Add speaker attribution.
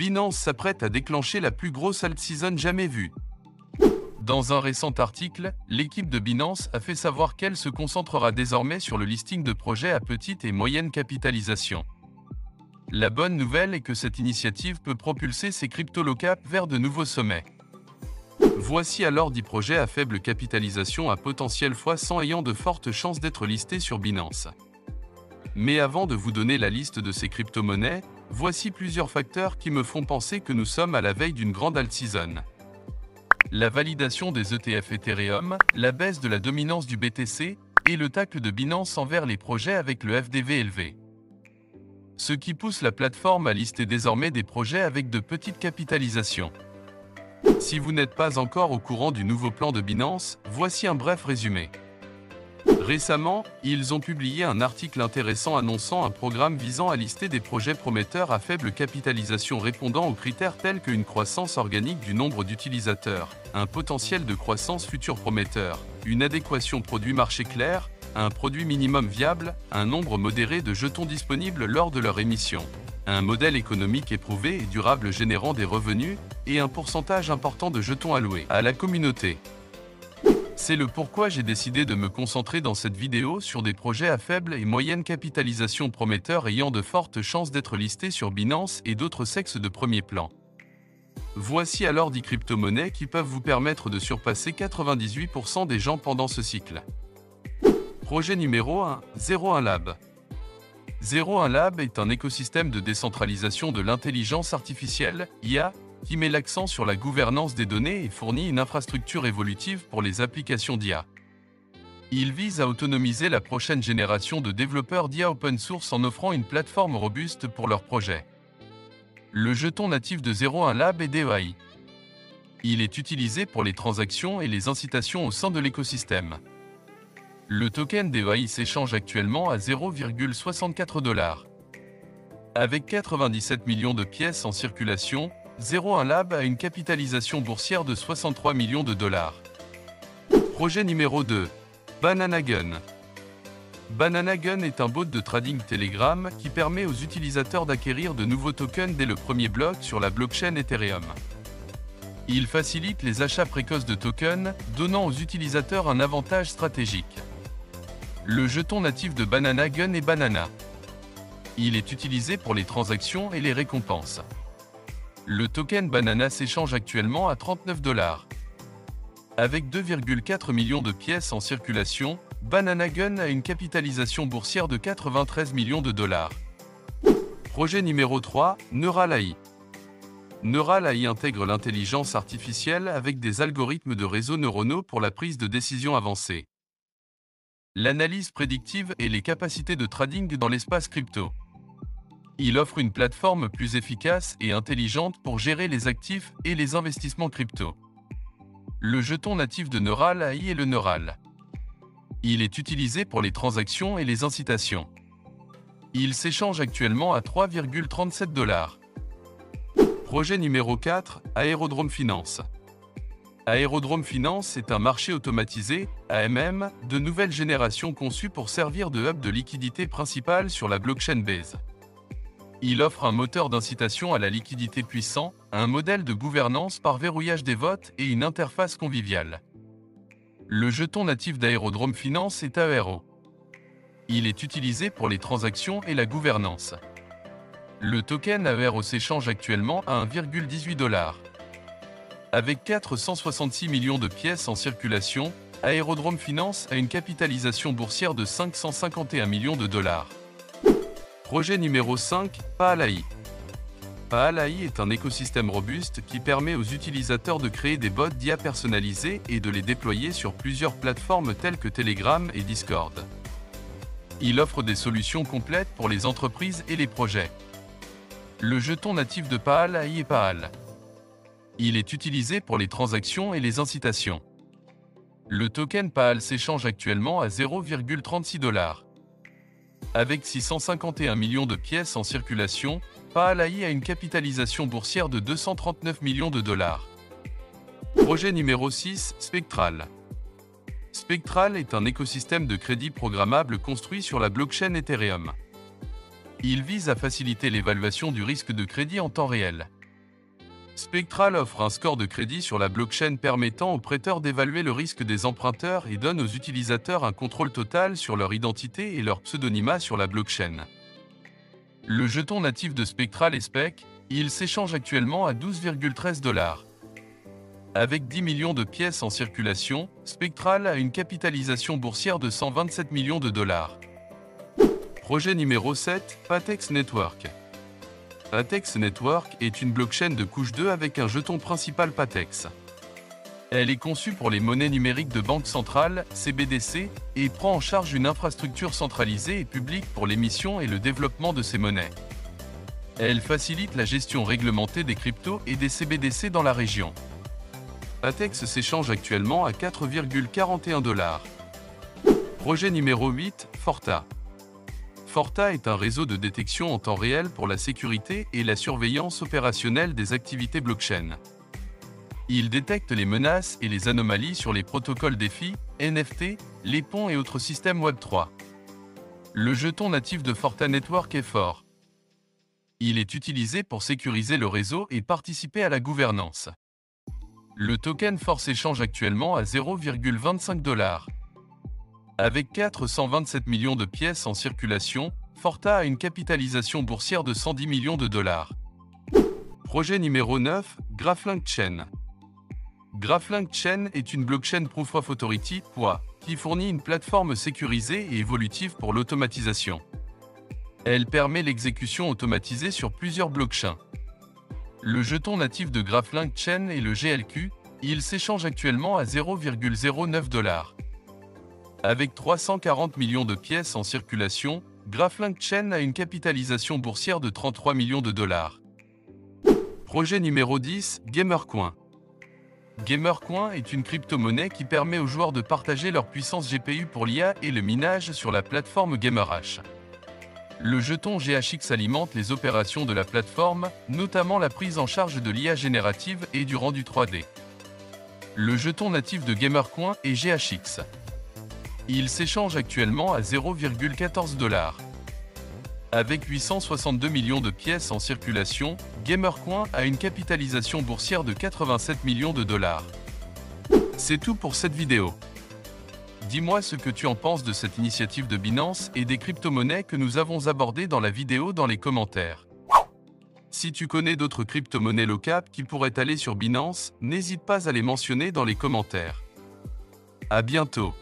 Speaker 1: Binance s'apprête à déclencher la plus grosse alt-season jamais vue. Dans un récent article, l'équipe de Binance a fait savoir qu'elle se concentrera désormais sur le listing de projets à petite et moyenne capitalisation. La bonne nouvelle est que cette initiative peut propulser ces crypto-locaps vers de nouveaux sommets. Voici alors 10 projets à faible capitalisation à potentiel x100 ayant de fortes chances d'être listés sur Binance. Mais avant de vous donner la liste de ces crypto-monnaies, voici plusieurs facteurs qui me font penser que nous sommes à la veille d'une grande alt-season. La validation des ETF Ethereum, la baisse de la dominance du BTC et le tacle de Binance envers les projets avec le FDV élevé. Ce qui pousse la plateforme à lister désormais des projets avec de petites capitalisations. Si vous n'êtes pas encore au courant du nouveau plan de Binance, voici un bref résumé. Récemment, ils ont publié un article intéressant annonçant un programme visant à lister des projets prometteurs à faible capitalisation répondant aux critères tels qu'une croissance organique du nombre d'utilisateurs, un potentiel de croissance futur prometteur, une adéquation produit-marché claire, un produit minimum viable, un nombre modéré de jetons disponibles lors de leur émission, un modèle économique éprouvé et durable générant des revenus, et un pourcentage important de jetons alloués à la communauté. C'est le pourquoi j'ai décidé de me concentrer dans cette vidéo sur des projets à faible et moyenne capitalisation prometteurs ayant de fortes chances d'être listés sur Binance et d'autres sexes de premier plan. Voici alors 10 crypto-monnaies qui peuvent vous permettre de surpasser 98% des gens pendant ce cycle. Projet numéro 1, 01 Lab. 01 Lab est un écosystème de décentralisation de l'intelligence artificielle, IA, qui met l'accent sur la gouvernance des données et fournit une infrastructure évolutive pour les applications d'IA. Il vise à autonomiser la prochaine génération de développeurs d'IA open source en offrant une plateforme robuste pour leurs projets. Le jeton natif de 01 Lab est DEAI. Il est utilisé pour les transactions et les incitations au sein de l'écosystème. Le token DEAI s'échange actuellement à 0,64 $. Avec 97 millions de pièces en circulation, 01 Lab a une capitalisation boursière de 63 millions de $. Projet numéro 2. Banana Gun. Banana Gun est un bot de trading Telegram qui permet aux utilisateurs d'acquérir de nouveaux tokens dès le premier bloc sur la blockchain Ethereum. Il facilite les achats précoces de tokens, donnant aux utilisateurs un avantage stratégique. Le jeton natif de Banana Gun est Banana. Il est utilisé pour les transactions et les récompenses. Le token Banana s'échange actuellement à 39 $. Avec 2,4 millions de pièces en circulation, Banana Gun a une capitalisation boursière de 93 millions de $. Projet numéro 3, Neural AI. Neural AI intègre l'intelligence artificielle avec des algorithmes de réseaux neuronaux pour la prise de décisions avancées, l'analyse prédictive et les capacités de trading dans l'espace crypto. Il offre une plateforme plus efficace et intelligente pour gérer les actifs et les investissements crypto. Le jeton natif de Neural AI est le Neural. Il est utilisé pour les transactions et les incitations. Il s'échange actuellement à 3,37 $. Projet numéro 4, Aerodrome Finance. Aerodrome Finance est un marché automatisé, AMM, de nouvelle génération conçu pour servir de hub de liquidité principal sur la blockchain Base. Il offre un moteur d'incitation à la liquidité puissant, un modèle de gouvernance par verrouillage des votes et une interface conviviale. Le jeton natif d'Aerodrome Finance est AERO. Il est utilisé pour les transactions et la gouvernance. Le token AERO s'échange actuellement à 1,18 $. Avec 466 millions de pièces en circulation, Aerodrome Finance a une capitalisation boursière de 551 millions de $. Projet numéro 5, Paal AI. Paal AI est un écosystème robuste qui permet aux utilisateurs de créer des bots d'IA personnalisés et de les déployer sur plusieurs plateformes telles que Telegram et Discord. Il offre des solutions complètes pour les entreprises et les projets. Le jeton natif de Paal AI est Paal. Il est utilisé pour les transactions et les incitations. Le token Paal s'échange actuellement à 0,36 $. Avec 651 millions de pièces en circulation, Paal AI a une capitalisation boursière de 239 millions de $. Projet numéro 6, Spectral. Spectral est un écosystème de crédit programmable construit sur la blockchain Ethereum. Il vise à faciliter l'évaluation du risque de crédit en temps réel. Spectral offre un score de crédit sur la blockchain permettant aux prêteurs d'évaluer le risque des emprunteurs et donne aux utilisateurs un contrôle total sur leur identité et leur pseudonymat sur la blockchain. Le jeton natif de Spectral est SPEC, il s'échange actuellement à 12,13 $. Avec 10 millions de pièces en circulation, Spectral a une capitalisation boursière de 127 millions de dollars. Projet numéro 7, Patex Network. Patex Network est une blockchain de couche 2 avec un jeton principal Patex. Elle est conçue pour les monnaies numériques de banque centrale, CBDC, et prend en charge une infrastructure centralisée et publique pour l'émission et le développement de ces monnaies. Elle facilite la gestion réglementée des cryptos et des CBDC dans la région. Patex s'échange actuellement à 4,41 $. Projet numéro 8, Forta. Forta est un réseau de détection en temps réel pour la sécurité et la surveillance opérationnelle des activités blockchain. Il détecte les menaces et les anomalies sur les protocoles DeFi, NFT, les ponts et autres systèmes Web3. Le jeton natif de Forta Network est fort. Il est utilisé pour sécuriser le réseau et participer à la gouvernance. Le token FOR s'échange actuellement à 0,25 $. Avec 427 millions de pièces en circulation, Forta a une capitalisation boursière de 110 millions de dollars. Projet numéro 9, Graphlink Chain. Graphlink Chain est une blockchain Proof of Authority (POA) qui fournit une plateforme sécurisée et évolutive pour l'automatisation. Elle permet l'exécution automatisée sur plusieurs blockchains. Le jeton natif de Graphlink Chain est le GLQ, il s'échange actuellement à 0,09 $. Avec 340 millions de pièces en circulation, Graphlink Chain a une capitalisation boursière de 33 millions de dollars. Projet numéro 10, Gamercoin. Gamercoin est une crypto-monnaie qui permet aux joueurs de partager leur puissance GPU pour l'IA et le minage sur la plateforme GamerHash. Le jeton GHX alimente les opérations de la plateforme, notamment la prise en charge de l'IA générative et du rendu 3D. Le jeton natif de Gamercoin est GHX. Il s'échange actuellement à 0,14 $. Avec 862 millions de pièces en circulation, Gamercoin a une capitalisation boursière de 87 millions de dollars. C'est tout pour cette vidéo. Dis-moi ce que tu en penses de cette initiative de Binance et des crypto-monnaies que nous avons abordées dans la vidéo dans les commentaires. Si tu connais d'autres crypto-monnaies locales qui pourraient aller sur Binance, n'hésite pas à les mentionner dans les commentaires. À bientôt.